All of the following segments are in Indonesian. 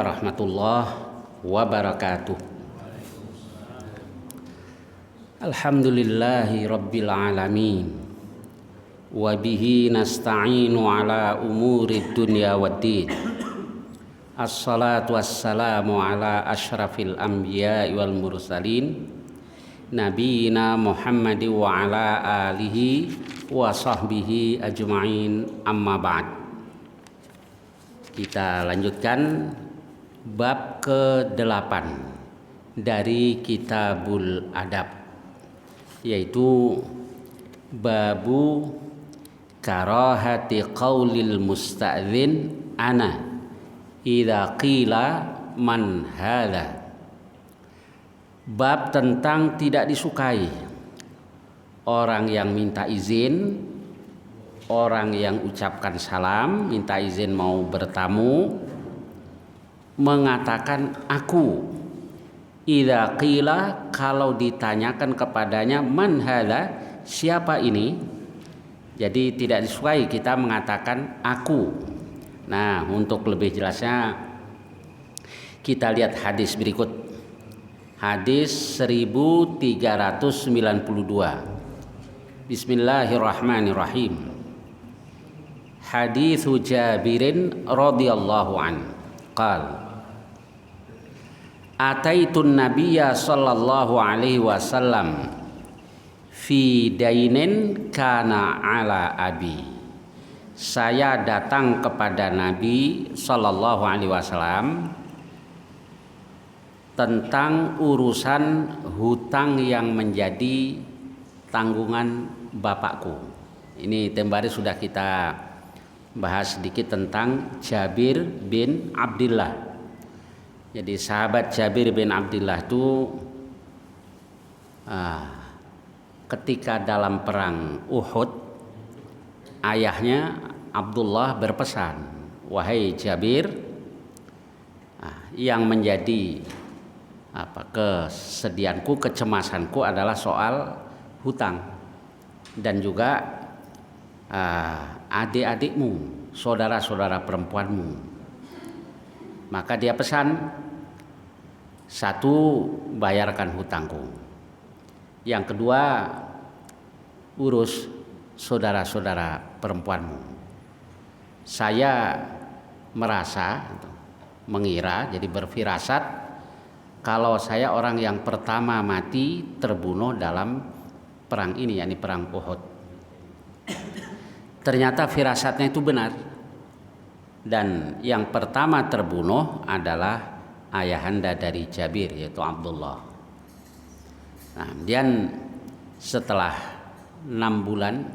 warahmatullahi wabarakatuh. Alhamdulillahi rabbil alamin. Wa bihi nasta'inu ala umuri dunya waddin. Assalatu wassalamu ala asyrafil anbiya'i wal mursalin Nabiyina Muhammad wa ala alihi wa sahbihi ajma'in, amma ba'd. Kita lanjutkan bab ke-8 dari Kitabul Adab, yaitu babu karahati qaulil musta'dzin ana idza qila man hadza. Bab tentang tidak disukai orang yang minta izin, orang yang ucapkan salam, minta izin mau bertamu, mengatakan aku. Idza qila, kalau ditanyakan kepadanya, man hadza, siapa ini? Jadi tidak disukai kita mengatakan aku. Nah, untuk lebih jelasnya kita lihat hadis berikut. Hadis 1392. Bismillahirrahmanirrahim. Haditsu Jabirin radhiyallahu an. Qala Ataitun Nabiyya sallallahu alaihi wasallam fi dainin kana ala abi. Saya datang kepada Nabi sallallahu alaihi wasallam tentang urusan hutang yang menjadi tanggungan bapakku. Ini kemarin sudah kita bahas sedikit tentang Jabir bin Abdullah. Jadi sahabat Jabir bin Abdullah itu ketika dalam perang Uhud, ayahnya Abdullah berpesan, wahai Jabir, yang menjadi kesedihanku, kecemasanku adalah soal hutang dan juga adik-adikmu, saudara-saudara perempuanmu. Maka dia pesan, satu, bayarkan hutangku. Yang kedua, urus saudara-saudara perempuanmu. Saya mengira, jadi berfirasat, kalau saya orang yang pertama mati terbunuh dalam perang ini, yakni perang Uhud. Ternyata firasatnya itu benar. Dan yang pertama terbunuh adalah ayahanda dari Jabir, yaitu Abdullah. Nah, kemudian setelah 6 bulan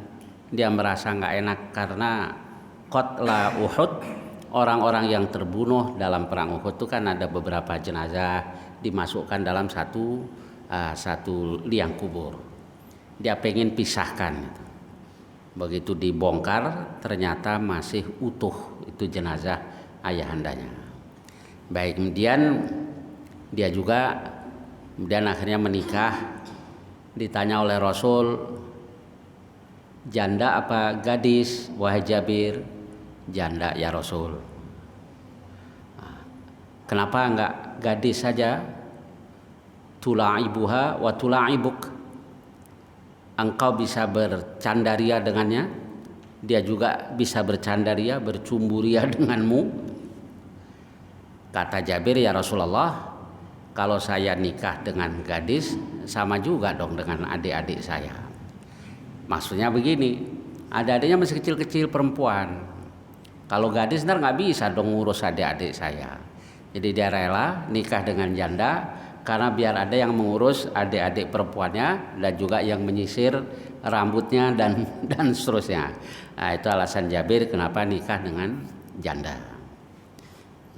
dia merasa nggak enak karena qatla Uhud, orang-orang yang terbunuh dalam perang Uhud itu kan ada beberapa jenazah dimasukkan dalam satu liang kubur. Dia pengen pisahkan. Begitu dibongkar ternyata masih utuh itu jenazah ayahandanya. Baik, kemudian dia juga akhirnya menikah. Ditanya oleh Rasul, janda apa gadis wahai Jabir? Janda ya Rasul. Kenapa enggak gadis saja? Tula'ibuha wa tula'ibuk. Engkau bisa bercandaria dengannya, dia juga bisa bercandaria, bercumburia denganmu. Kata Jabir, ya Rasulullah, kalau saya nikah dengan gadis sama juga dong dengan adik-adik saya. Maksudnya begini, adik-adiknya masih kecil-kecil perempuan. Kalau gadis ntar nggak bisa dong ngurus adik-adik saya. Jadi dia rela nikah dengan janda karena biar ada yang mengurus adik-adik perempuannya dan juga yang menyisir rambutnya dan seterusnya. Nah, itu alasan Jabir kenapa nikah dengan janda.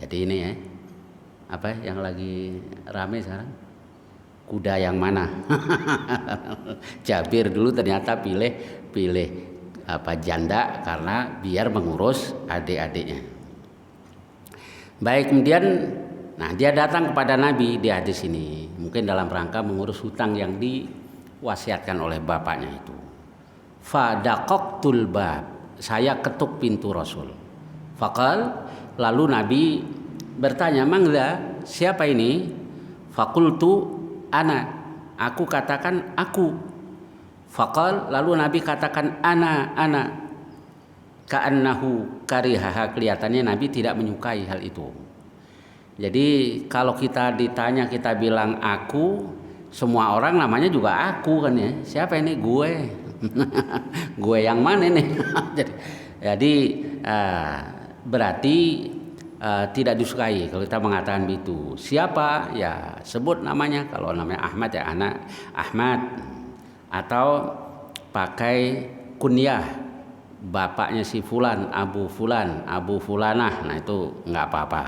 Jadi ini ya, apa yang lagi rame sekarang? Kuda yang mana? Jabir dulu ternyata pilih janda karena biar mengurus adik-adiknya. Baik, kemudian dia datang kepada Nabi di hadis ini mungkin dalam rangka mengurus hutang yang diwasiatkan oleh bapaknya itu. Fadaqaqtul bab, saya ketuk pintu Rasul. Faqal, lalu Nabi bertanya, "Mangza? Siapa ini?" Faqultu ana. Aku katakan aku. Faqal, lalu Nabi katakan ana. Ka'annahu karihaha, kelihatannya Nabi tidak menyukai hal itu. Jadi kalau kita ditanya kita bilang aku, semua orang namanya juga aku kan ya. Siapa ini? Gue. Gue yang mana nih? jadi berarti tidak disukai kalau kita mengatakan begitu. Siapa? Ya sebut namanya. Kalau namanya Ahmad ya anak Ahmad, atau pakai kunyah, bapaknya si fulan, Abu Fulanah. Nah itu nggak apa-apa.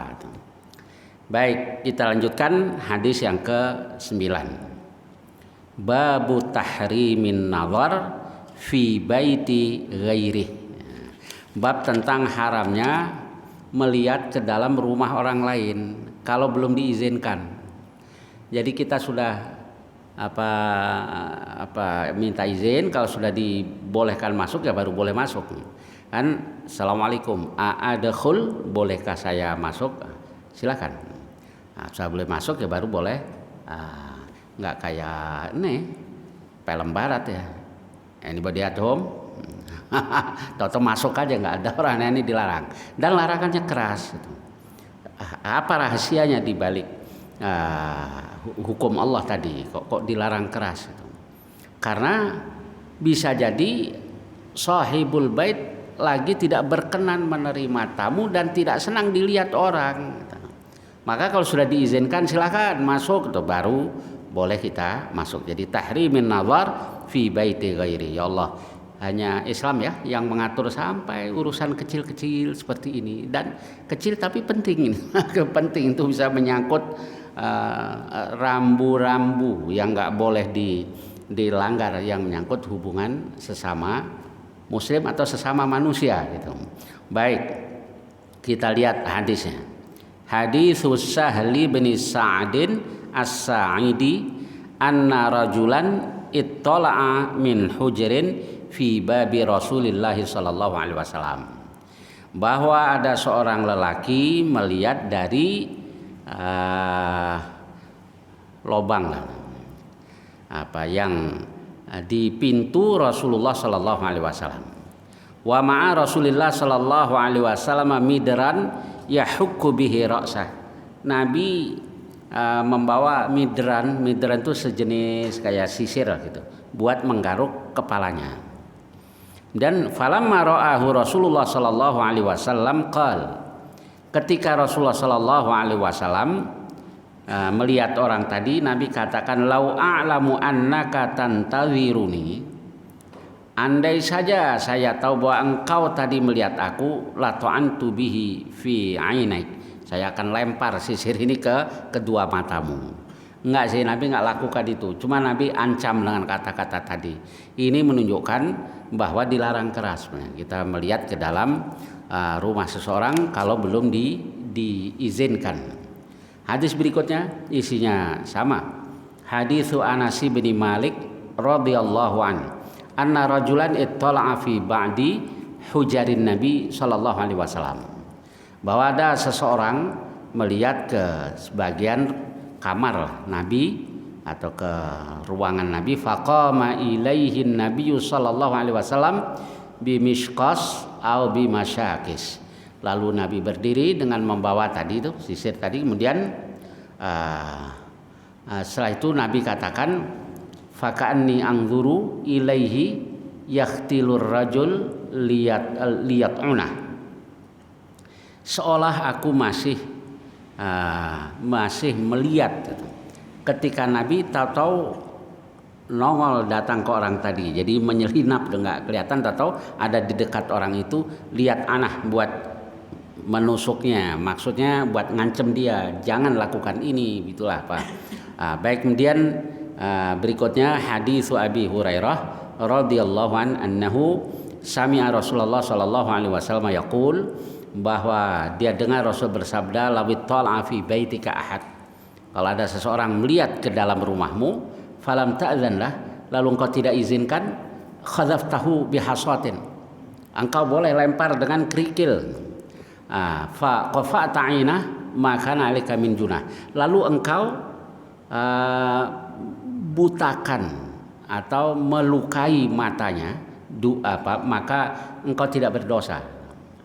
Baik, kita lanjutkan hadis yang ke-9. Babu tahrimin nazar fi baiti ghairi. Bab tentang haramnya melihat ke dalam rumah orang lain kalau belum diizinkan. Jadi kita sudah minta izin, kalau sudah dibolehkan masuk ya baru boleh masuk. Kan assalamualaikum, adkhul, bolehkah saya masuk? Silakan. Nah, saya boleh masuk ya baru boleh. Nggak kayak ini film barat ya. Anybody at home? Toto masuk aja, nggak ada orang, ini dilarang. Dan larangannya keras. Apa rahasianya di balik hukum Allah tadi? Kok dilarang keras? Karena bisa jadi sahibul bait lagi tidak berkenan menerima tamu dan tidak senang dilihat orang. Maka kalau sudah diizinkan silakan masuk, itu baru boleh kita masuk. Jadi tahrimin nazar fi baiti ghairi. Ya Allah, hanya Islam ya yang mengatur sampai urusan kecil-kecil seperti ini, dan kecil tapi penting. Penting itu bisa menyangkut rambu-rambu yang nggak boleh dilanggar, yang menyangkut hubungan sesama muslim atau sesama manusia gitu. Baik, kita lihat hadisnya. Hadis Sahli bin Sa'din As-Sa'idi anna rajulan ittala'a min hujrin fi babi Rasulillah sallallahu alaihi wasallam, bahwa ada seorang lelaki melihat dari lobang yang di pintu Rasulullah sallallahu alaihi wasallam. Wa ma'a Rasulillah sallallahu alaihi wasallam midran yahukku bihi ra'sah. Nabi membawa midran itu sejenis kayak sisir gitu, buat menggaruk kepalanya. Dan falamma ra'ahu Rasulullah sallallahu alaihi wasallam qala, ketika Rasulullah sallallahu alaihi wasallam melihat orang tadi, Nabi katakan, lau a'lamu annaka tantaziruni, andai saja saya tahu bahwa engkau tadi melihat aku, la ta'antu bihi fi ainaik, saya akan lempar sisir ini ke kedua matamu. Enggak sih, Nabi enggak lakukan itu, cuma Nabi ancam dengan kata-kata tadi. Ini menunjukkan bahwa dilarang keras kita melihat ke dalam rumah seseorang kalau belum diizinkan. Hadis berikutnya isinya sama. Hadis Anas bin Malik radhiyallahu anhu, anna rajulan ittala'a fi ba'di hujarin Nabi sallallahu alaihi wasallam, bahwa ada seseorang melihat ke sebagian kamar Nabi atau ke ruangan Nabi. Faqama ilaihin Nabiyyu sallallahu alaihi wasallam bimishqas au bimasyakis, lalu Nabi berdiri dengan membawa tadi itu sisir tadi. Kemudian setelah itu Nabi katakan, faka'anni anzuru ilaihi yakhtilur rajul liyat'una, seolah aku masih melihat ketika Nabi tahu nongol datang ke orang tadi, jadi menyelinap, enggak kelihatan, tahu ada di dekat orang itu, lihat anah buat menusuknya, maksudnya buat ngancem dia, jangan lakukan ini, itulah Pak. Baik, kemudian berikutnya hadis Abi Hurairah radhiyallahu anhu sami'a Rasulullah sallallahu alaihi wasallam yaqul, bahwa dia dengar Rasul bersabda, lawit tal'a fi baitika ahad, kalau ada seseorang melihat ke dalam rumahmu, falam ta'zanlah, lalu engkau tidak izinkan, khadzaftahu bihasatin, engkau boleh lempar dengan kerikil. Fa qafa'ta 'ainah, maka alika min junah. Lalu engkau butakan atau melukai matanya, maka engkau tidak berdosa.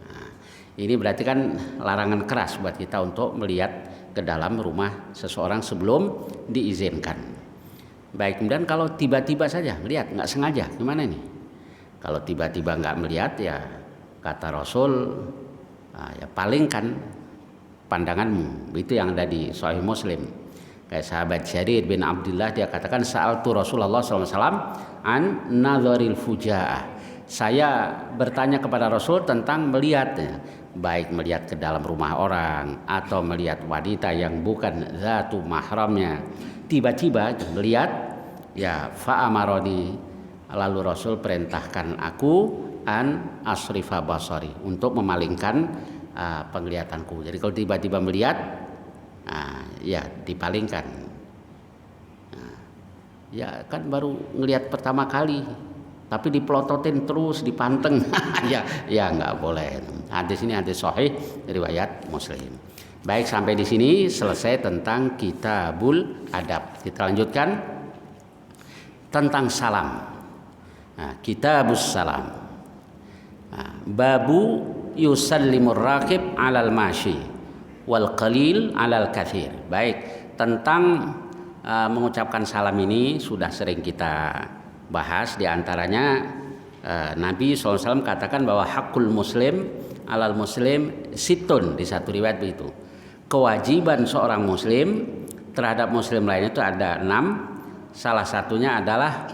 Nah, ini berarti kan larangan keras buat kita untuk melihat ke dalam rumah seseorang sebelum diizinkan. Baik, kemudian kalau tiba-tiba saja melihat, nggak sengaja, gimana ini? Kalau tiba-tiba nggak melihat, ya kata Rasul, ya palingkan pandanganmu. Itu yang ada di Sahih Muslim. Kayak sahabat Jarir bin Abdullah, dia katakan, sa'altu Rasulullah SAW an nadharil fujaah. Saya bertanya kepada Rasul tentang melihatnya, baik melihat ke dalam rumah orang atau melihat wanita yang bukan zatu mahramnya. Tiba-tiba melihat, ya fa'amaroni, lalu Rasul perintahkan aku an asrifa basari, untuk memalingkan penglihatanku. Jadi kalau tiba-tiba melihat, ya dipalingkan. Ya kan baru ngelihat pertama kali, tapi dipelototin terus, dipanteng. ya nggak boleh. Hadis ini hadis sahih riwayat Muslim. Baik, sampai di sini selesai tentang Kitabul Adab. Kita lanjutkan tentang salam. Kitabus salam. Babu yusallimur rakib alal mashi wal qalil alal kathir. Baik, tentang mengucapkan salam ini sudah sering kita bahas. Di antaranya Nabi SAW katakan bahwa hakul muslim alal muslim situn, di satu riwayat begitu. Kewajiban seorang muslim terhadap muslim lain itu ada 6. Salah satunya adalah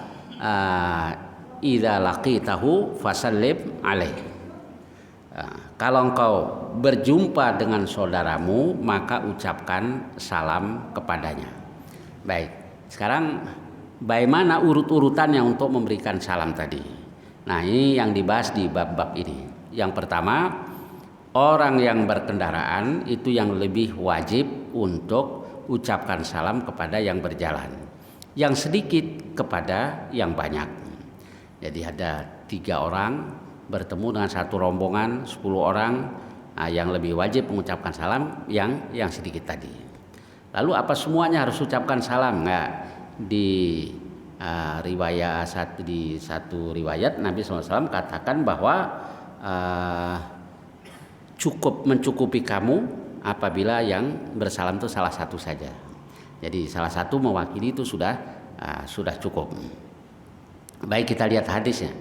idza laqitahu fasallim alaih. Kalau engkau berjumpa dengan saudaramu, maka ucapkan salam kepadanya. Baik, sekarang bagaimana urut-urutannya untuk memberikan salam tadi? Nah, ini yang dibahas di bab-bab ini. Yang pertama, orang yang berkendaraan itu yang lebih wajib untuk ucapkan salam kepada yang berjalan, yang sedikit kepada yang banyak. Jadi ada 3 orang bertemu dengan satu rombongan 10 orang, yang lebih wajib mengucapkan salam yang sedikit tadi. Lalu apa semuanya harus ucapkan salam? Enggak. Di satu riwayat Nabi SAW katakan bahwa cukup mencukupi kamu apabila yang bersalam itu salah satu saja. Jadi salah satu mewakili itu sudah cukup. Baik, kita lihat hadisnya.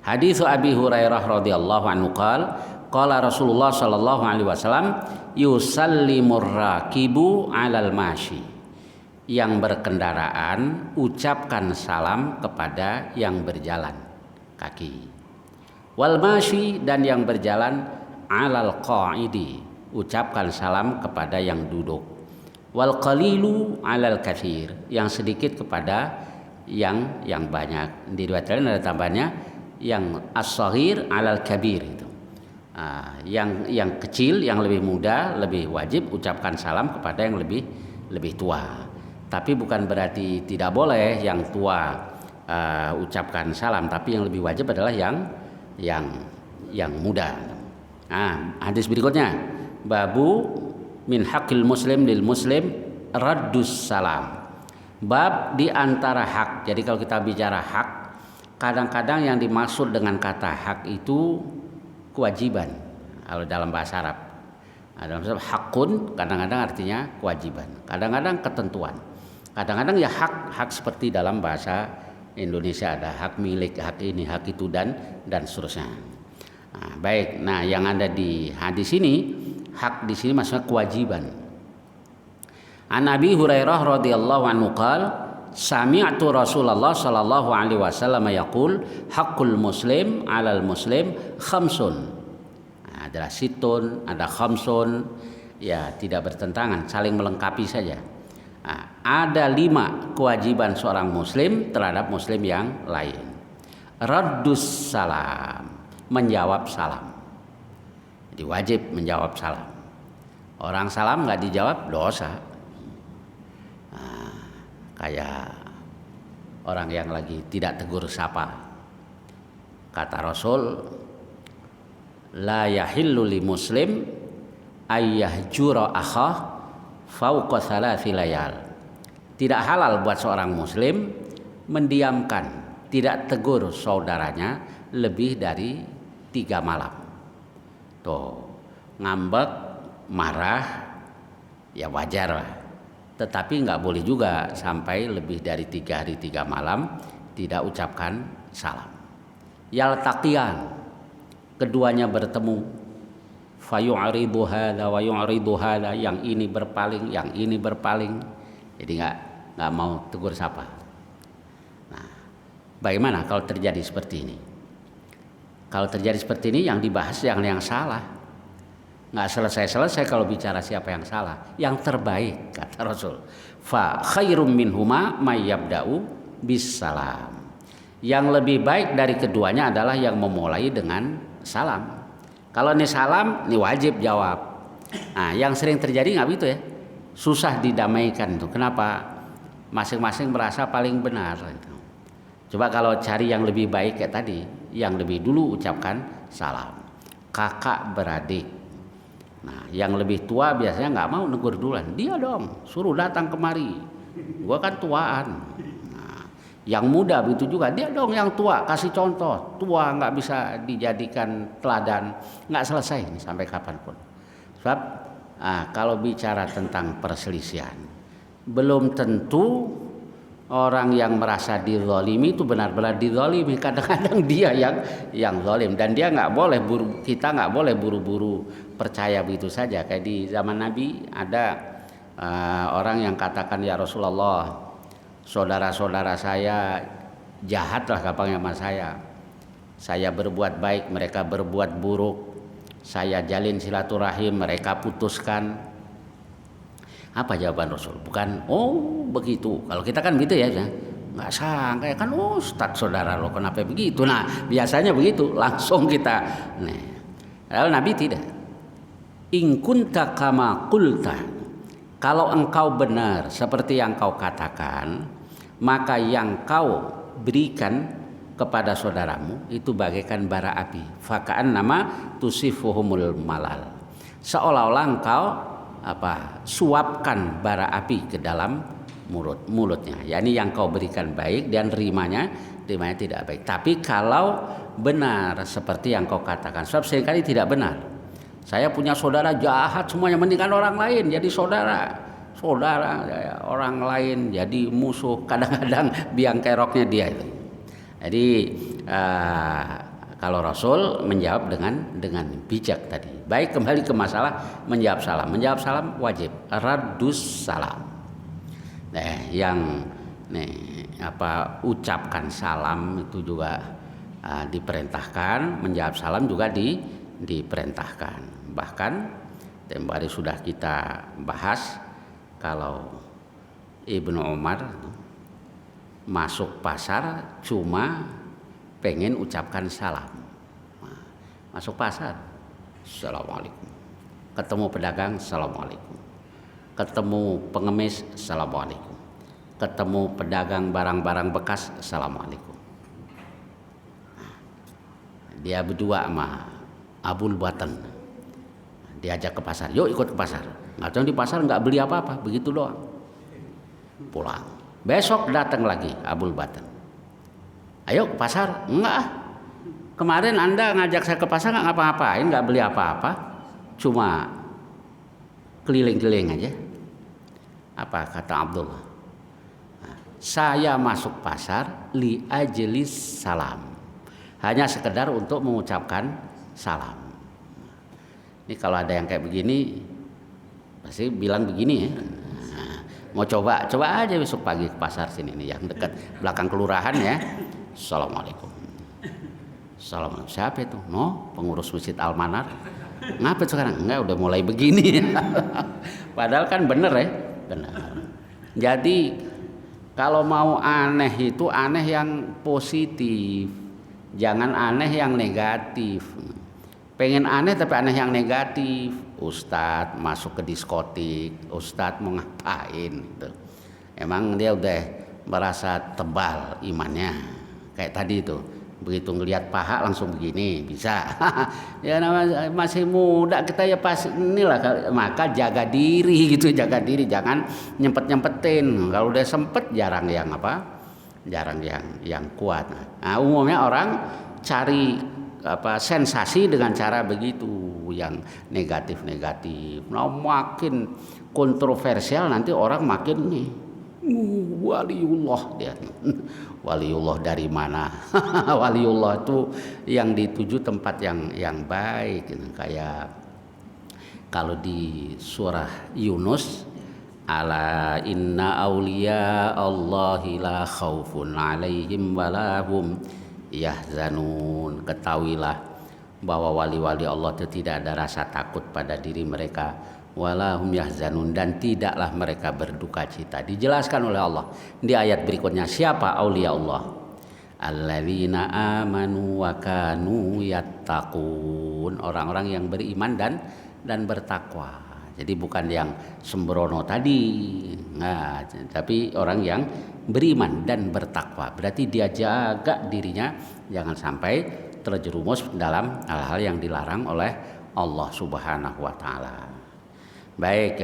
Hadis Abi Hurairah radhiyallahu anhu qala Rasulullah sallallahu alaihi wasallam yusallimur rakibu alal mashi. Yang berkendaraan ucapkan salam kepada yang berjalan kaki. Wal mashi, dan yang berjalan alal qaidi, ucapkan salam kepada yang duduk. Wal qalilu alal katsir, yang sedikit kepada yang banyak. Di riwayat lain ada tambahnya yang as-saghir alal kabir itu. Yang kecil, yang lebih muda, lebih wajib ucapkan salam kepada yang lebih tua. Tapi bukan berarti tidak boleh yang tua ucapkan salam, tapi yang lebih wajib adalah yang muda. Hadis berikutnya, babu min haqqil muslim lil muslim raddus salam. Bab di antara hak. Jadi kalau kita bicara hak, kadang-kadang yang dimaksud dengan kata hak itu kewajiban. Kalau dalam bahasa Arab, dalam bahasa hakun kadang-kadang artinya kewajiban, kadang-kadang ketentuan, kadang-kadang ya hak seperti dalam bahasa Indonesia ada hak milik, hak ini, hak itu, dan seterusnya. Baik, yang ada di hadis ini, hak di sini maksudnya kewajiban. An Abi Hurairah radhiyallahu anhu sami'tu Rasulullah sallallahu alaihi wasallam yaqul haqqul muslim 'alal muslim khamsun. Adalah situn, ada khamsun, ya tidak bertentangan, saling melengkapi saja. Ada 5 kewajiban seorang muslim terhadap muslim yang lain. Raddus salam, menjawab salam. Jadi wajib menjawab salam. Orang salam nggak dijawab dosa. Kayak orang yang lagi tidak tegur sapa. Kata Rasul, la yahillu li muslim ayyahjura akhah fauqa thalathi layal. Tidak halal buat seorang muslim mendiamkan, tidak tegur saudaranya lebih dari 3 malam. Tuh, ngambek, marah, ya wajar lah. Tetapi nggak boleh juga sampai lebih dari 3 hari 3 malam tidak ucapkan salam. Yaltaqiyan, keduanya bertemu. Fayu'ridu hadza wa yu'ridu hadza, yang ini berpaling, yang ini berpaling. Jadi nggak mau tegur sapa. Nah, bagaimana kalau terjadi seperti ini? Kalau terjadi seperti ini, yang dibahas yang salah. Nggak selesai-selesai kalau bicara siapa yang salah. Yang terbaik, kata Rasul. Fa khairum minhuma may yabda'u bis salam. Yang lebih baik dari keduanya adalah yang memulai dengan salam. Kalau ini salam, ini wajib jawab. Nah, yang sering terjadi nggak begitu ya? Susah didamaikan tuh. Kenapa? Masing-masing merasa paling benar. Coba kalau cari yang lebih baik kayak tadi, yang lebih dulu ucapkan salam. Kakak beradik. Nah, yang lebih tua biasanya nggak mau negur duluan. Dia dong, suruh datang kemari. Gua kan tuaan. Nah, yang muda begitu juga. Dia dong yang tua, kasih contoh. Tua nggak bisa dijadikan teladan. Nggak selesai ini sampai kapanpun. Sebab kalau bicara tentang perselisihan, belum tentu orang yang merasa dizalimi itu benar-benar dizalimi. Kadang-kadang dia yang zalim, dan dia nggak boleh kita nggak boleh buru-buru percaya begitu saja. Kayak di zaman Nabi ada orang yang katakan, ya Rasulullah, saudara-saudara saya jahatlah gampangnya sama saya. Saya berbuat baik, mereka berbuat buruk. Saya jalin silaturahim, mereka putuskan. Apa jawaban Rasul? Bukan, oh begitu. Kalau kita kan gitu ya, nggak sangka ya kan, oh Ustaz saudara lo kenapa begitu? Nah biasanya begitu, langsung kita. Nah, lalu Nabi tidak. In kunta kama qulta, kalau engkau benar seperti yang kau katakan, maka yang kau berikan kepada saudaramu itu bagaikan bara api. Faka'an nama tusifuhumul malal. Seolah-olah engkau suapkan bara api ke dalam mulutnya. Yani yang kau berikan baik dan terimanya tidak baik. Tapi kalau benar seperti yang kau katakan, sebab seringkali tidak benar. Saya punya saudara jahat semuanya, mendingan orang lain jadi saudara orang lain jadi musuh. Kadang-kadang biang keroknya dia itu. Jadi kalau Rasul menjawab dengan bijak tadi. Baik, kembali ke masalah menjawab salam. Menjawab salam wajib, raddus salam. Ucapkan salam itu juga diperintahkan, menjawab salam juga diperintahkan. Bahkan tempo hari sudah kita bahas kalau Ibnu Umar masuk pasar cuma pengen ucapkan salam. Masuk pasar, assalamualaikum. Ketemu pedagang, assalamualaikum. Ketemu pengemis, assalamualaikum. Ketemu pedagang barang-barang bekas, assalamualaikum. Dia berdua sama Abul Batan, diajak ke pasar, yuk ikut ke pasar. Nggak tahu di pasar nggak beli apa-apa, begitu doang. Pulang. Besok datang lagi Abul Batan. Ayo ke pasar? Enggak. Kemarin Anda ngajak saya ke pasar nggak ngapa-ngapain, nggak beli apa-apa, cuma keliling-keliling aja. Apa kata Abdullah? Saya masuk pasar li ajlis salam, hanya sekedar untuk mengucapkan salam. Ini kalau ada yang kayak begini, pasti bilang begini ya. Mau coba aja besok pagi ke pasar sini nih yang dekat belakang kelurahan ya. Assalamualaikum. Assalamualaikum. Siapa itu? No, pengurus Masjid Al-Manar. Ngapa sekarang? Enggak, udah mulai begini. Padahal kan bener ya, benar. Jadi kalau mau aneh itu aneh yang positif, jangan aneh yang negatif. Pengen aneh tapi aneh yang negatif. Ustadz masuk ke diskotik, Ustadz mau ngapain gitu. Emang dia udah merasa tebal imannya kayak tadi itu. Begitu ngelihat paha langsung begini bisa. Ya namanya masih muda kita ya pas inilah, maka jaga diri gitu, jaga diri, jangan nyempet-nyempetin. Kalau udah sempet jarang yang jarang yang kuat. Nah, umumnya orang cari sensasi dengan cara begitu, yang negatif-negatif. Nah, makin kontroversial nanti orang makin nih waliullah dia. Waliullah dari mana? Waliullah itu yang dituju tempat yang baik gitu. Kayak kalau di surah Yunus, ala inna auliya Allahi la khaufun alaihim walahum yahzanun. Ketahuilah bahwa wali-wali Allah itu tidak ada rasa takut pada diri mereka, walahum yahzanun, dan tidaklah mereka berduka cita. Dijelaskan oleh Allah di ayat berikutnya siapa aulia Allah, alladzina amanu wa kanu yattaqun, orang-orang yang beriman dan bertakwa. Jadi bukan yang sembrono tadi, nah, tapi orang yang beriman dan bertakwa. Berarti dia jaga dirinya jangan sampai terjerumus dalam hal-hal yang dilarang oleh Allah Subhanahu wa taala. Baik,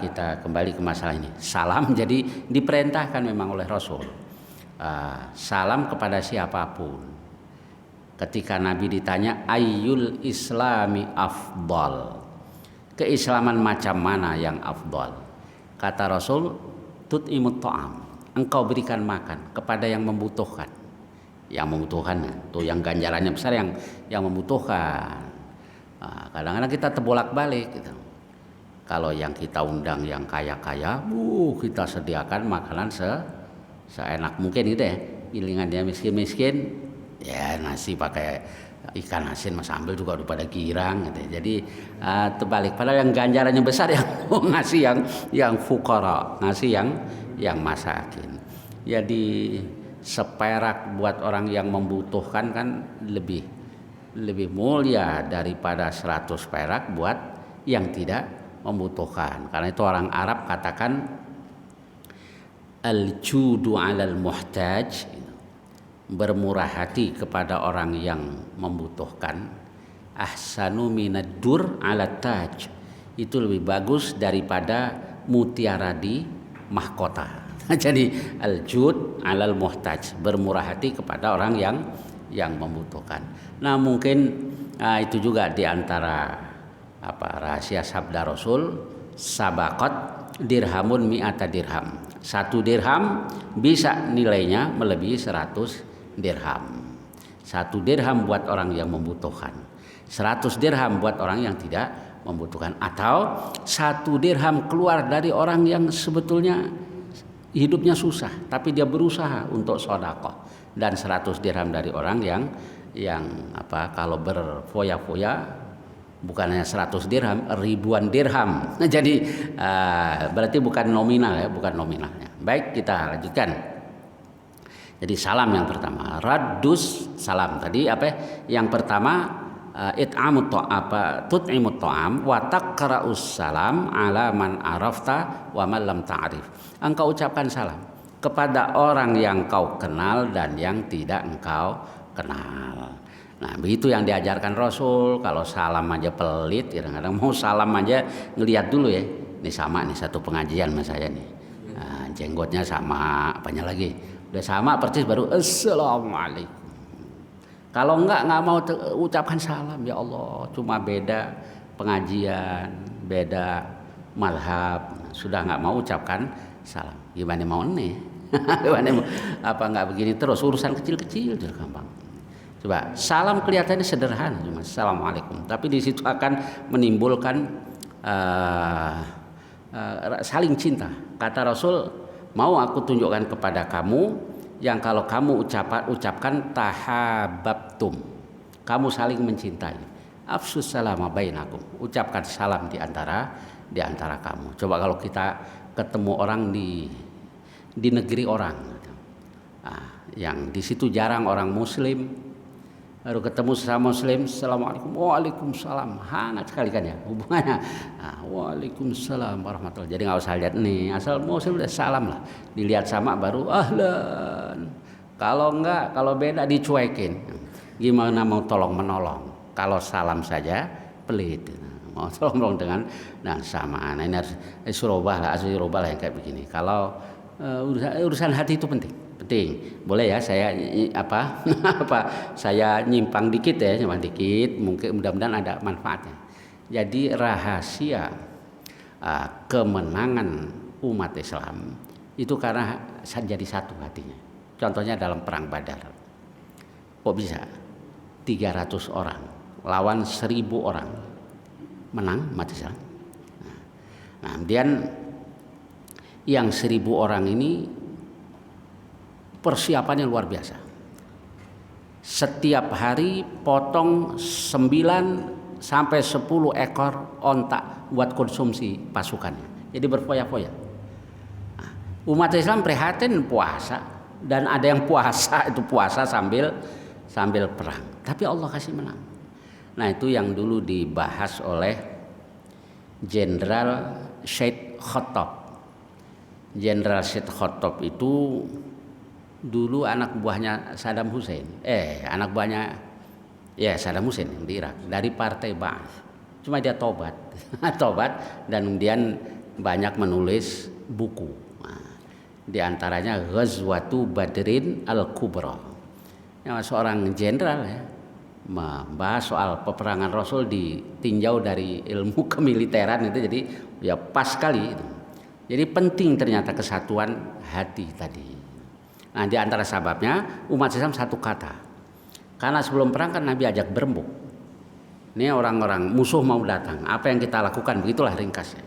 kita kembali ke masalah ini. Salam jadi diperintahkan memang oleh Rasul. Salam kepada siapapun. Ketika Nabi ditanya ayyul islami afdal, keislaman macam mana yang afdal? Kata Rasul, tut'imut ta'am, engkau berikan makan kepada yang membutuhkan. Yang membutuhkan tuh yang ganjarannya besar, yang membutuhkan. Kadang-kadang kita terbolak-balik gitu. Kalau yang kita undang yang kaya-kaya, kita sediakan makanan seenak mungkin gitu ya. Gilingan dia miskin-miskin, ya nasi pakai ikan asin mas sambal juga udah pada girang gitu. Jadi terbalik, padahal yang ganjarannya besar yang ngasih yang fukara, ngasih yang masakin. Jadi seperak buat orang yang membutuhkan kan lebih mulia daripada 100 perak buat yang tidak membutuhkan. Karena itu orang Arab katakan al-judu 'alal muhtaj, bermurah hati kepada orang yang membutuhkan, ahsanu minad dur 'alat taj, itu lebih bagus daripada mutiara di mahkota. Jadi al-jud 'alal muhtaj, bermurah hati kepada orang yang membutuhkan. Nah, mungkin itu juga diantara rahasia sabda Rasul, sabaqat dirhamun mi'ata dirham. 1 dirham bisa nilainya melebihi 100 dirham. 1 dirham buat orang yang membutuhkan, 100 dirham buat orang yang tidak membutuhkan. Atau 1 dirham keluar dari orang yang sebetulnya hidupnya susah tapi dia berusaha untuk sedekah, dan 100 dirham dari orang yang kalau berfoya-foya bukan hanya 100 dirham, ribuan dirham. Nah, jadi berarti bukan nominal ya, bukan nominalnya. Baik, kita lanjutkan. Jadi salam yang pertama, raddus salam tadi Yang pertama it'amut tut'imut ta'am wa taqra'us salam ala man arafta wa man lam ta'rif. Engkau ucapkan salam kepada orang yang kau kenal dan yang tidak engkau kenal. Nah, begitu yang diajarkan Rasul. Kalau salam aja pelit, kadang-kadang mau salam aja ngelihat dulu ya. Ini sama nih satu pengajian sama saya nih. Nah, jenggotnya sama, apanya lagi? Udah sama persis baru assalamualaikum. Kalau enggak mau ucapkan salam, ya Allah, cuma beda pengajian, beda mazhab, sudah enggak mau ucapkan salam. Gimana mau nih? Enggak begini terus, urusan kecil-kecil juga gampang. Coba salam kelihatannya sederhana, cuma assalamualaikum, tapi di situ akan menimbulkan saling cinta. Kata Rasul, mau aku tunjukkan kepada kamu yang kalau kamu ucapkan tahabbtum, kamu saling mencintai. Afsus salama bainakum, ucapkan salam di antara kamu. Coba kalau kita ketemu orang di negeri orang, yang di situ jarang orang Muslim, baru ketemu sesama Muslim, assalamualaikum, waalaikumsalam, hangat sekali kan ya hubungannya. Waalaikumsalam warahmatullahi. Jadi nggak usah lihat nih, asal Muslim udah salam lah, dilihat sama baru ahlan. Kalau enggak, kalau beda dicuekin. Gimana mau tolong menolong? Kalau salam saja pelit. Mau tolong menolong dengan samaan. Nah, ini harus surobah lah, asli surobah lah yang kayak begini. Kalau urusan hati itu penting. Boleh ya saya saya nyimpang dikit ya, mungkin mudah-mudahan ada manfaatnya. Jadi rahasia kemenangan umat Islam itu karena jadi satu hatinya. Contohnya dalam perang Badar. Kok bisa? 300 orang lawan 1000 orang menang umat Islam. Nah, kemudian yang 1000 orang ini persiapannya luar biasa. Setiap hari potong 9 sampai 10 ekor onta buat konsumsi pasukannya. Jadi berfoya-foya. Nah, umat Islam prihatin puasa dan ada yang puasa sambil perang. Tapi Allah kasih menang. Nah, itu yang dulu dibahas oleh Jenderal Syed Khattab. Jenderal Syed Khattab itu dulu anak buahnya Saddam Hussein. Saddam Hussein di Irak dari partai Ba'ath. Cuma dia tobat dan kemudian banyak menulis buku. Nah, di antaranya Ghazwatu Badrin Al-Kubra. Yang seorang jenderal ya, membahas soal peperangan Rasul ditinjau dari ilmu kemiliteran itu, jadi ya pas sekali itu. Jadi penting ternyata kesatuan hati tadi. Nah, di antara sebabnya umat Islam satu kata. Karena sebelum perang kan Nabi ajak berembuk. Ini orang-orang musuh mau datang. Apa yang kita lakukan? Begitulah ringkasnya.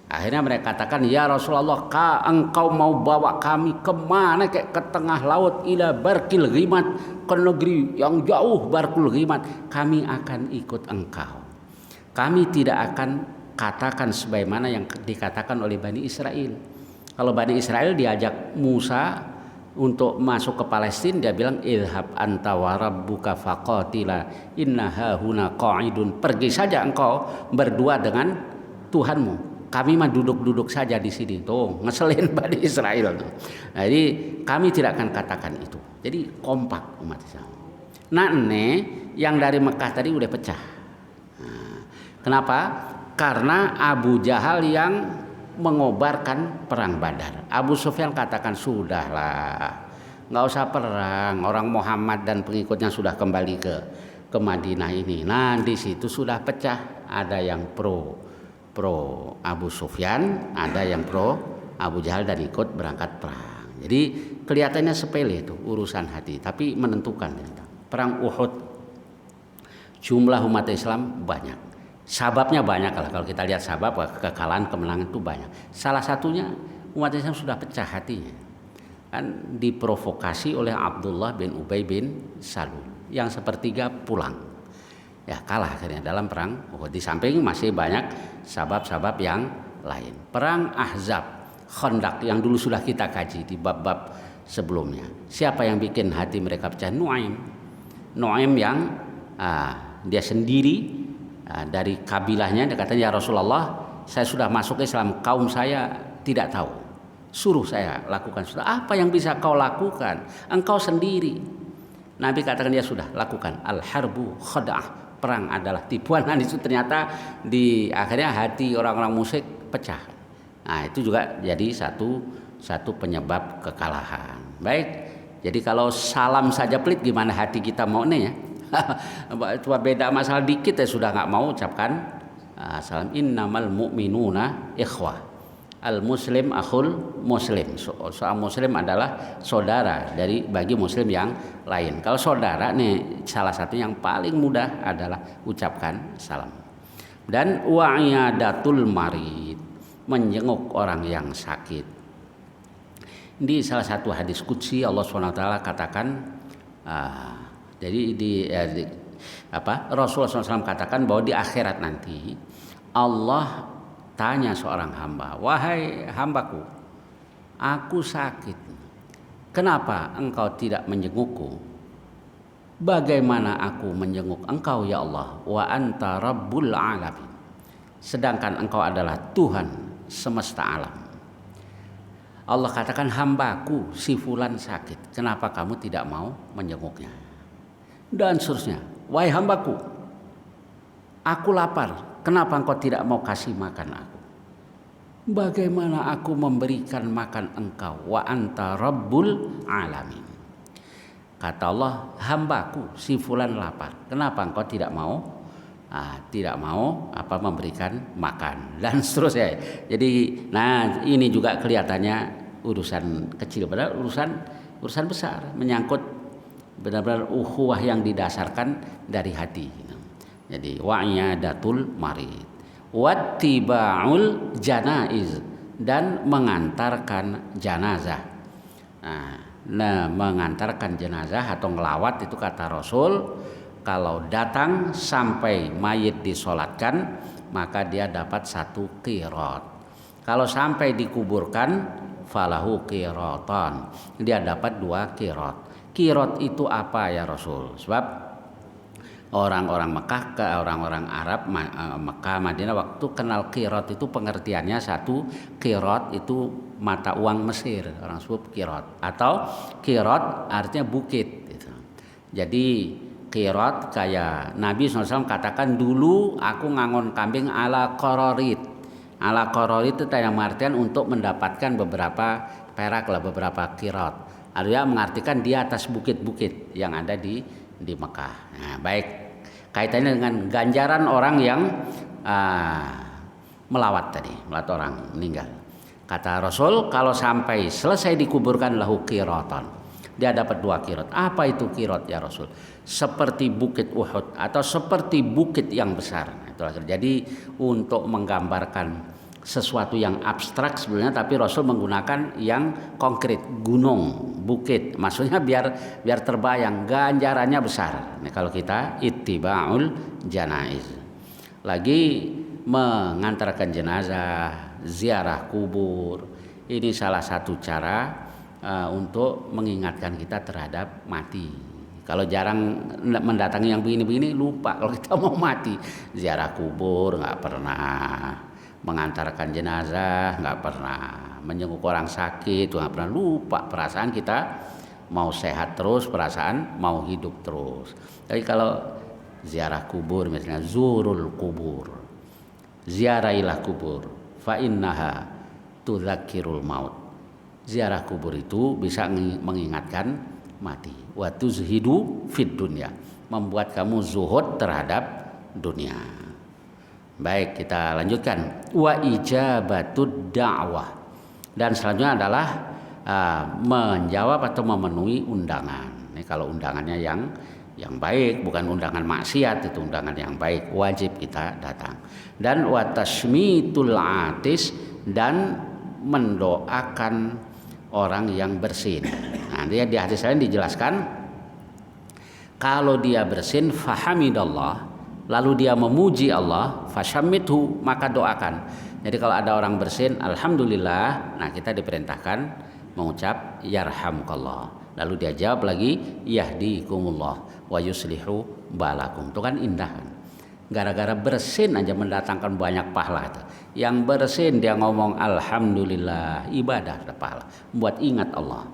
Akhirnya mereka katakan, ya Rasulullah, engkau mau bawa kami kemana? Kayak ke tengah laut, ila barkil ghimat, ke negeri yang jauh barkul ghimat. Kami akan ikut engkau. Kami tidak akan katakan sebagaimana yang dikatakan oleh Bani Israel. Kalau Bani Israel diajak Musa untuk masuk ke Palestina, dia bilang idhab anta wa rabbuka faqatila inna hahuna qa'idun. Pergi saja engkau berdua dengan Tuhanmu. Kami mah duduk-duduk saja di sini. Tuh, ngeselin Bani Israel. Nah, jadi kami tidak akan katakan itu. Jadi kompak umat Islam. Nah, yang dari Mekah tadi udah pecah. Nah, kenapa? Karena Abu Jahal yang mengobarkan perang Badar. Abu Sufyan katakan sudahlah, nggak usah perang. Orang Muhammad dan pengikutnya sudah kembali ke Madinah ini. Nah, di situ sudah pecah. Ada yang pro Abu Sufyan, ada yang pro Abu Jahal dan ikut berangkat perang. Jadi kelihatannya sepele itu urusan hati, tapi menentukan. Perang Uhud jumlah umat Islam banyak. Sababnya banyak lah, kalau kita lihat sabab kekalahan kemenangan itu banyak. Salah satunya umat Islam sudah pecah hatinya. Kan diprovokasi oleh Abdullah bin Ubay bin Salul yang sepertiga pulang. Ya kalah akhirnya dalam perang Uhud. Di samping masih banyak sabab-sabab yang lain. Perang Ahzab, Khandaq yang dulu sudah kita kaji di bab-bab sebelumnya. Siapa yang bikin hati mereka pecah? Nuaim yang dia sendiri dari kabilahnya, dia katanya, ya Rasulullah, saya sudah masuk Islam, kaum saya tidak tahu, suruh saya lakukan. Sudah, apa yang bisa kau lakukan? Engkau sendiri. Nabi katakan, ya sudah, lakukan. Al-harbu khada'ah, perang adalah tipuan. Nah, itu ternyata di akhirnya hati orang-orang musyrik pecah. Nah, itu juga jadi satu penyebab kekalahan. Baik, jadi kalau salam saja pelit, gimana hati kita mau nih ya? Cuma beda masalah dikit ya sudah nggak mau ucapkan salam. Innamal mu'minuna ikhwah, al muslim akhul muslim. Soal muslim adalah saudara bagi muslim yang lain. Kalau saudara nih salah satu yang paling mudah adalah ucapkan salam. Dan wa'iyadatul marid, menjenguk orang yang sakit. Di salah satu hadis qudsi Allah SWT katakan, jadi Rasulullah SAW katakan bahwa di akhirat nanti Allah tanya seorang hamba, wahai hambaku, aku sakit, kenapa engkau tidak menjengukku? Bagaimana aku menjenguk engkau ya Allah? Wa anta rabbul alamin, sedangkan engkau adalah Tuhan semesta alam. Allah katakan hambaku si fulan sakit, kenapa kamu tidak mau menjenguknya? Dan seterusnya, wahai hambaku, aku lapar, kenapa engkau tidak mau kasih makan aku? Bagaimana aku memberikan makan engkau, wa anta rabbul alamin. Kata Allah, hambaku si fulan lapar, kenapa engkau tidak mau memberikan makan, dan seterusnya. Jadi ini juga kelihatannya urusan kecil, padahal urusan besar, menyangkut benar-benar ukhuwah yang didasarkan dari hati. Jadi wa'iyadatul marid, wattiba'ul janaiz, dan mengantarkan jenazah. Nah, mengantarkan jenazah atau ngelawat itu kata Rasul, kalau datang sampai mayit disolatkan maka dia dapat 1 qirat. Kalau sampai dikuburkan falahu qiratan, dia dapat 2 qirat. Qirat itu apa ya Rasul? Sebab orang-orang Mekah ke orang-orang Arab Mekah Madinah waktu kenal qirat itu pengertiannya 1 qirat itu mata uang Mesir, orang sebut qirat, atau qirat artinya bukit gitu. Jadi qirat kayak Nabi SAW katakan, dulu aku ngangon kambing ala qororit. Ala qororit itu yang mengartikan untuk mendapatkan beberapa perak lah, beberapa qirat. Artinya mengartikan di atas bukit-bukit yang ada di Mekah. Nah, baik, kaitannya dengan ganjaran orang yang melawat orang meninggal. Kata Rasul, kalau sampai selesai dikuburkan lahu qiratan, dia dapat 2 qirat. Apa itu qirat ya Rasul? Seperti bukit Uhud atau seperti bukit yang besar. Jadi untuk menggambarkan sesuatu yang abstrak sebenarnya, tapi Rasul menggunakan yang konkret, gunung, bukit. Maksudnya biar terbayang ganjarannya besar. Nah, kalau kita ittiba'ul janaiz. Lagi mengantarkan jenazah, ziarah kubur. Ini salah satu cara untuk mengingatkan kita terhadap mati. Kalau jarang mendatangi yang begini-begini, lupa kalau kita mau mati. Ziarah kubur nggak pernah, mengantarkan jenazah nggak pernah, menjenguk orang sakit nggak pernah, lupa. Perasaan kita mau sehat terus, perasaan mau hidup terus. Tapi kalau ziarah kubur misalnya, zurul kubur, ziarahilah kubur, fa innaha tudzakirul maut. Ziarah kubur itu bisa mengingatkan mati. Wa tuzhidu fid dunya, membuat kamu zuhud terhadap dunia. Baik, kita lanjutkan. Wa ijabatud da'wah, dan selanjutnya adalah menjawab atau memenuhi undangan. Ini kalau undangannya yang baik, bukan undangan maksiat, itu undangan yang baik, wajib kita datang. Dan wa tasmitul atis, dan mendoakan orang yang bersin. Nah, dia di hadis lain dijelaskan, kalau dia bersin fahamidallah, lalu dia memuji Allah, fashammithu, maka doakan. Jadi kalau ada orang bersin, alhamdulillah, nah kita diperintahkan mengucap yarhamukallah. Lalu dia jawab lagi, yahdikumullah wa yuslihu balakum. Itu kan indah kan. Gara-gara bersin aja mendatangkan banyak pahala itu. Yang bersin dia ngomong alhamdulillah, ibadah ada pahala, buat ingat Allah.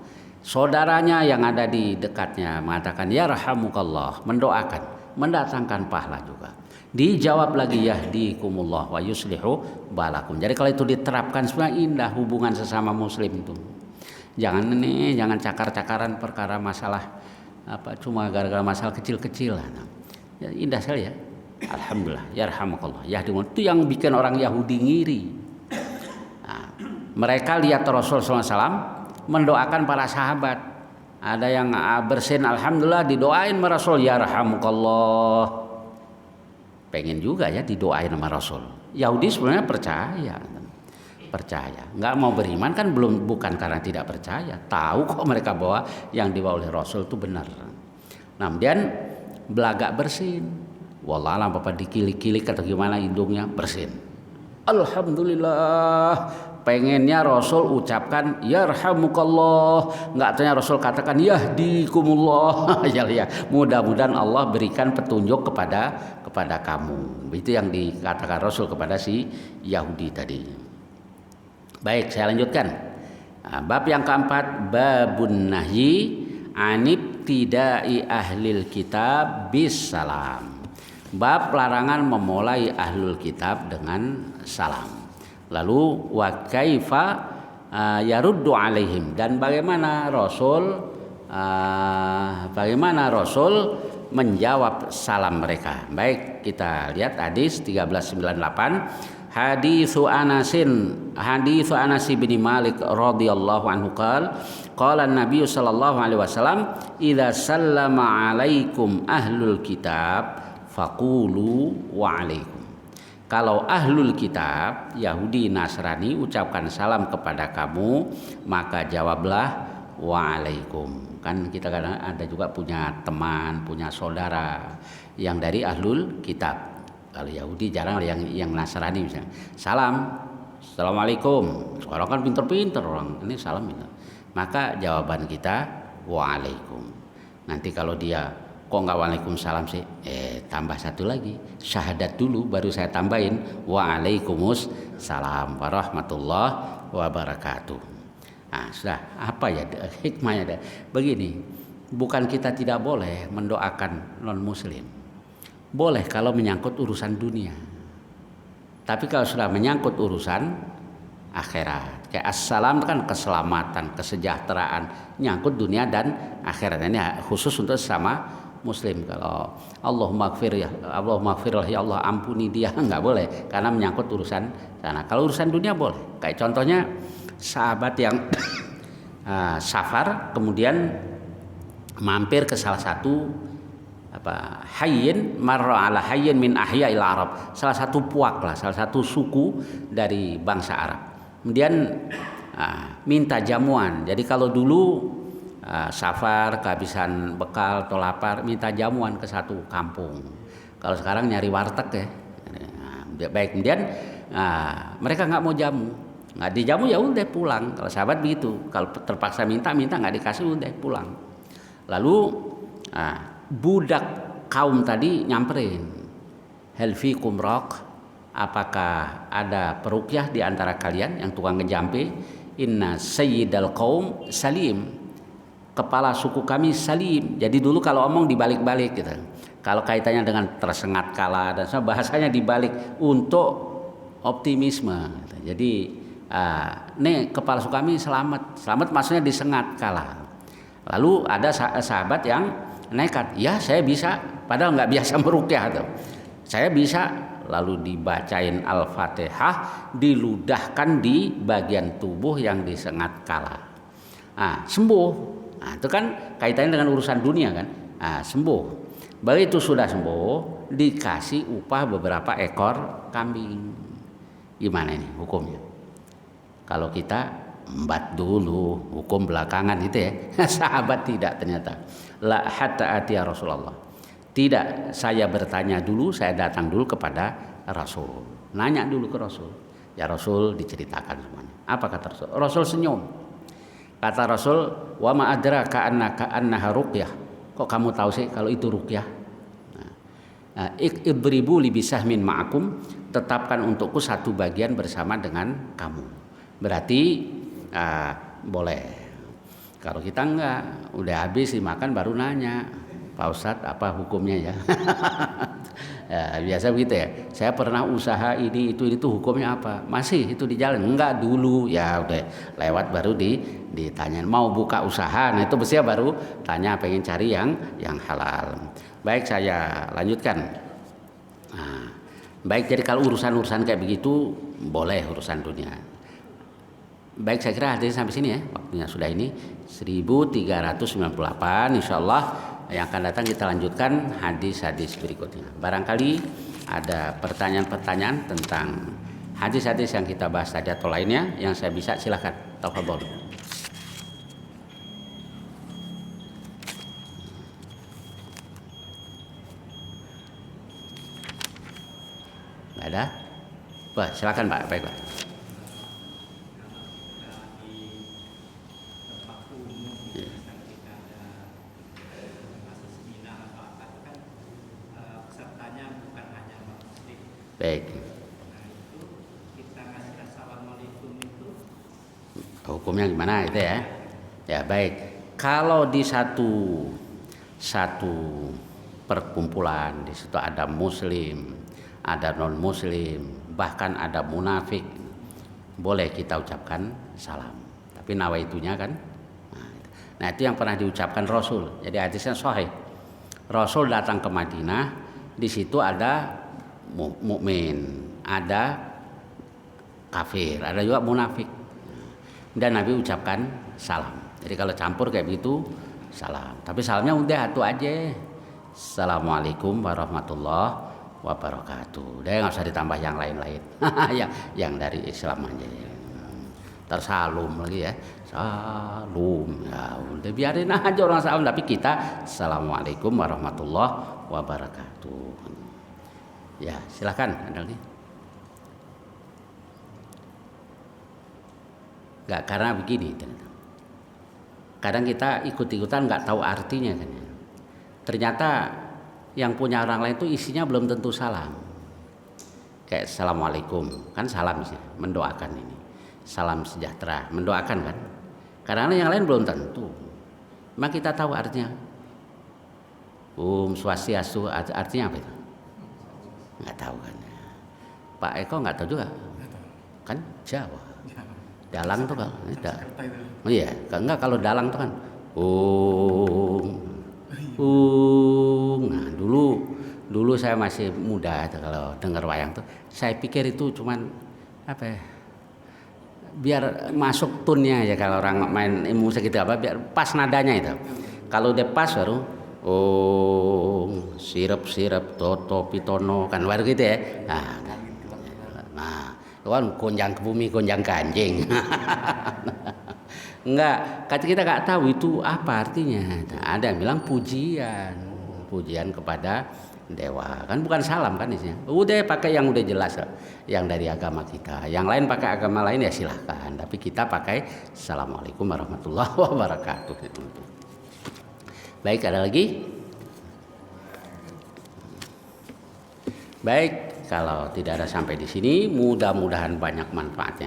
Saudaranya yang ada di dekatnya mengatakan yarhamukallah, mendoakan, mendatangkan pahala juga. Dijawab lagi yahdikumullah wa yuslihu balakum. Jadi kalau itu diterapkan sebenarnya indah hubungan sesama muslim itu. Jangan cakar-cakaran perkara masalah cuma gara-gara masalah kecil-kecil. Ya, indah sekali ya. Alhamdulillah, yarhamukallah, yahdikumullah. Itu yang bikin orang Yahudi ngiri. Nah, mereka lihat Rasul SAW mendoakan para sahabat. Ada yang bersin alhamdulillah, didoain sama Rasul yarhamukallah. Pengen juga ya didoain sama Rasul. Yahudi sebenarnya percaya, nggak mau beriman kan bukan karena tidak percaya, tahu kok mereka bahwa yang dibawa oleh Rasul itu benar. Nah, kemudian belagak bersin, wallahualam bapak dikilik-kilik atau gimana hidungnya bersin. Alhamdulillah, pengennya Rasul ucapkan yarhamukallah, nggak tanya Rasul katakan yahdikumullah. Ya, mudah-mudahan Allah berikan petunjuk kepada kamu. Itu yang dikatakan Rasul kepada si Yahudi tadi. Baik, saya lanjutkan. Bab yang keempat, babun nahyi anibtidai ahlil kitab bis salam. Bab larangan memulai ahlul kitab dengan salam. Lalu wa kaifa yaruddu alaihim, dan bagaimana Rasul menjawab salam mereka. Baik, kita lihat hadis 1398. Haditsu Anas bin Malik radhiyallahu anhu qala an-nabiy sallallahu alaihi wasallam idza sallama alaikum ahlul kitab faqulu wa alaikum. Kalau ahlul kitab Yahudi Nasrani ucapkan salam kepada kamu, maka jawablah wa alaikum. Kan kita kadang ada juga punya teman, punya saudara yang dari ahlul kitab. Kalau Yahudi jarang, yang Nasrani misalnya salam, assalamualaikum. Orang kan pinter-pinter orang ini salam itu. Maka jawaban kita waalaikum. Nanti kalau dia kok nggak waalaikumsalam sih, tambah satu lagi, syahadat dulu baru saya tambahin waalaikumsalam warahmatullahi wabarakatuh. Nah, sudah apa ya hikmahnya? Begini, bukan kita tidak boleh mendoakan non muslim. Boleh kalau menyangkut urusan dunia. Tapi kalau sudah menyangkut urusan akhirat, kayak assalam kan keselamatan, kesejahteraan, nyangkut dunia dan akhirat. Ini khusus untuk sesama muslim. Kalau Allahumma gfir ya Allah, ampuni dia, nggak boleh karena menyangkut urusan sana. Kalau urusan dunia boleh. Kayak contohnya sahabat yang safar kemudian mampir ke salah satu hayyin marra ala hayyin min ahya'il Arab, salah satu puak lah, salah satu suku dari bangsa Arab. Kemudian minta jamuan. Jadi kalau dulu safar kehabisan bekal atau lapar, minta jamuan ke satu kampung. Kalau sekarang nyari warteg ya. Baik, kemudian mereka nggak mau jamu, nggak dijamu ya udah pulang. Kalau sahabat begitu, kalau terpaksa minta nggak dikasih udah pulang. Lalu budak kaum tadi nyamperin, hal fikum raq, apakah ada peruqyah di antara kalian yang tukang ngejampe? Inna sayyidal qaum salim, kepala suku kami salim. Jadi dulu kalau omong dibalik-balik gitu. Kalau kaitannya dengan tersengat kala dan bahasanya dibalik untuk optimisme gitu. Jadi nih kepala suku kami selamat maksudnya disengat kala. Lalu ada sahabat yang nekat, ya saya bisa, padahal nggak biasa meruqyah tuh. Saya bisa, lalu dibacain Al-Fatihah, diludahkan di bagian tubuh yang disengat kala. Sembuh. Itu kan kaitannya dengan urusan dunia kan. Sembuh. Begitu sudah sembuh, dikasih upah beberapa ekor kambing. Gimana ini hukumnya? Kalau kita embat dulu, hukum belakangan itu ya. Sahabat tidak ternyata. La hatta ati ya Rasulullah. Tidak, saya bertanya dulu, saya datang dulu kepada Rasul. Nanya dulu ke Rasul. Ya Rasul, diceritakan semuanya. Apa kata Rasul? Rasul senyum. Kata Rasul, wa ma adraka annaha ruqyah. Kok kamu tahu sih kalau itu ruqyah? Idribu li bisahmin ma'akum, tetapkan untukku satu bagian bersama dengan kamu. Berarti boleh. Kalau kita enggak, udah habis dimakan baru nanya, Pak Ustadz apa hukumnya ya? Ya biasa begitu ya. Saya pernah usaha ini itu hukumnya apa? Masih itu di jalan? Enggak dulu. Ya udah lewat baru ditanyain mau buka usaha. Nah itu biasanya baru tanya pengen cari yang halal. Baik, saya lanjutkan. Baik, jadi kalau urusan kayak begitu boleh urusan dunia. Baik, saya kira hadis sampai sini ya. Waktunya sudah ini 1398. Insyaallah yang akan datang kita lanjutkan hadis-hadis berikutnya. Barangkali ada pertanyaan-pertanyaan tentang hadis-hadis yang kita bahas tadi atau lainnya yang saya bisa, silakan. Tafadhol. Ada? Wah, silakan Pak. Baik, Pak. Baik. Hukumnya gimana itu ya? Ya baik. Kalau di satu perkumpulan di situ ada muslim, ada non muslim, bahkan ada munafik, boleh kita ucapkan salam. Tapi nawaitunya kan. Nah, itu yang pernah diucapkan Rasul. Jadi hadisnya sahih. Rasul datang ke Madinah, di situ ada mukmin, ada kafir, ada juga munafik. Dan Nabi ucapkan salam. Jadi kalau campur kayak begitu salam. Tapi salamnya udah satu aja. Assalamualaikum warahmatullahi wabarakatuh. Dia nggak usah ditambah yang lain-lain. yang dari Islam aja. Tersalum lagi ya. Salum. Ya udah biarin aja orang salam, tapi kita Assalamualaikum warahmatullahi wabarakatuh. Ya, silakan ada lagi. Nggak, karena begini, kadang kita ikut-ikutan nggak tahu artinya kan. Ternyata yang punya orang lain itu isinya belum tentu salam. Kayak assalamualaikum kan salam sih, mendoakan ini. Salam sejahtera, mendoakan kan. Karena yang lain belum tentu. Maka kita tahu artinya. Swastiastu artinya apa itu? Nggak tahu kan. Pak Eko nggak tahu juga. Kan Jawa. Dalang tuh kan, iya, enggak kalau dalang tuh kan, nah dulu saya masih muda kalau dengar wayang tuh, saya pikir itu cuman apa ya, biar masuk tunnya aja kalau orang main musik itu apa, biar pas nadanya itu, kalau udah pas baru, sirep toto pitono kan baru gitu ya, nah kan gonjang ke bumi, gonjang ke anjing. Enggak, kita nggak tahu itu apa artinya. Nah, ada yang bilang pujian kepada dewa, kan bukan salam kan isinya. Udah pakai yang udah jelas, yang dari agama kita. Yang lain pakai agama lain ya silahkan. Tapi kita pakai Assalamualaikum warahmatullahi wabarakatuh. Baik, ada lagi? Baik. Kalau tidak ada sampai di sini, mudah-mudahan banyak manfaatnya.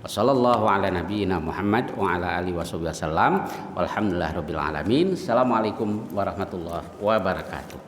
Wassallallahu ala nabiyyina Muhammad wa ala alihi wasallam. Walhamdulillahirabbil alamin. Assalamualaikum warahmatullahi wabarakatuh.